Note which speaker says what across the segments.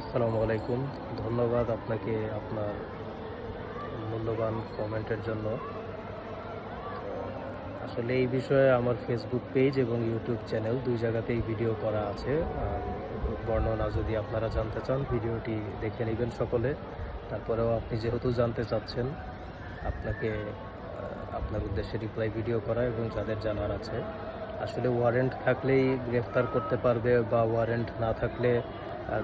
Speaker 1: আসসালামু আলাইকুম। ধন্যবাদ আপনাকে আপনার মূল্যবান কমেন্টের জন্য। আসলে এই বিষয়ে আমার ফেসবুক পেজ এবং ইউটিউব চ্যানেল ২ জায়গাতেই ভিডিও করা আছে। বর্ণনা যদি আপনারা জানতে চান ভিডিওটি দেখে নিবেন সকলে। তারপরেও আপনি যেহেতু জানতে চাচ্ছেন, আপনাকে আপনার উদ্দেশ্যে রিপ্লাই ভিডিও করা এবং যাদের জানার আছে। আসলে ওয়ারেন্ট থাকলেই গ্রেফতার করতে পারবে বা ওয়ারেন্ট না থাকলে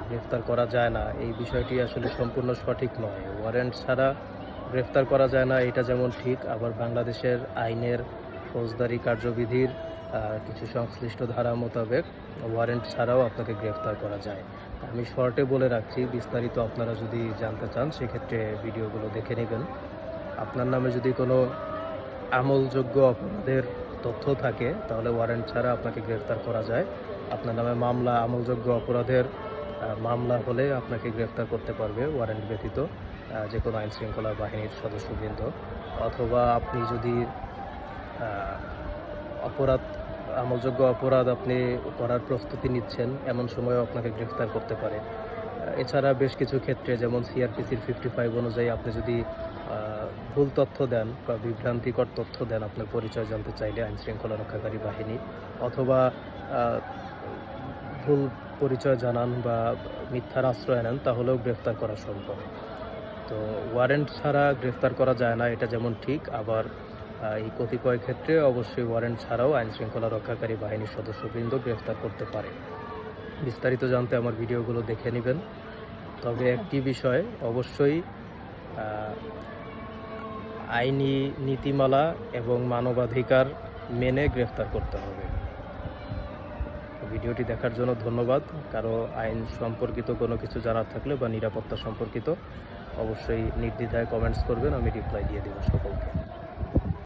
Speaker 1: গ্রেফতার করা যায় না, এই বিষয়টি আসলে সম্পূর্ণ সঠিক নয়। ওয়ারেন্ট ছাড়া গ্রেফতার করা যায় না এটা যেমন ঠিক, আবার বাংলাদেশের আইনের ফৌজদারি কার্যবিধির কিছু সংশ্লিষ্ট ধারা মোতাবেক ওয়ারেন্ট ছাড়াও আপনাকে গ্রেফতার করা যায়। আমি শর্টে বলে রাখছি, বিস্তারিত আপনারা যদি জানতে চান সেক্ষেত্রে ভিডিওগুলো দেখে নেবেন। আপনার নামে যদি কোনো আমলযোগ্য অপরাধের তথ্য থাকে তাহলে ওয়ারেন্ট ছাড়া আপনাকে গ্রেফতার করা যায়। আপনার নামে মামলা আমলযোগ্য অপরাধের মামলা হলে আপনাকে গ্রেফতার করতে পারবে ওয়ারেন্ট ব্যতীত যেকোনো আইনশৃঙ্খলা বাহিনীর সদস্যবৃন্দ। অথবা আপনি যদি অপরাধ আমলযোগ্য অপরাধ আপনি করার প্রস্তুতি নিচ্ছেন, এমন সময়েও আপনাকে গ্রেফতার করতে পারে। এছাড়া বেশ কিছু ক্ষেত্রে যেমন সিআরপিসির 55 অনুযায়ী আপনি যদি ভুল তথ্য দেন বা বিভ্রান্তিকর তথ্য দেন আপনার পরিচয় জানতে চাইলে আইনশৃঙ্খলা রক্ষাকারী বাহিনী, অথবা আ ভুল পরিচয় জানান বা মিথ্যার আশ্রয় নেন তাহলেও গ্রেফতার করা সম্ভব। তো ওয়ারেন্ট ছাড়া গ্রেফতার করা যায় না এটা যেমন ঠিক, আবার এই কতিপয় ক্ষেত্রে অবশ্যই ওয়ারেন্ট ছাড়াও আইনশৃঙ্খলা রক্ষাকারী বাহিনীর সদস্যবৃন্দ গ্রেফতার করতে পারে। বিস্তারিত জানতে আমার ভিডিওগুলো দেখে নেবেন। তবে একটি বিষয় অবশ্যই আ আইনি নীতিমালা এবং মানবাধিকার মেনে গ্রেফতার করতে হবে। ভিডিওটি দেখার জন্য ধন্যবাদ। কারো আইন সম্পর্কিত কোনো কিছু জানার থাকলে বা নিরাপত্তা সম্পর্কিত অবশ্যই নির্দ্বিধায় কমেন্টস করবেন, আমি রিপ্লাই দিয়ে দেব সকলকে।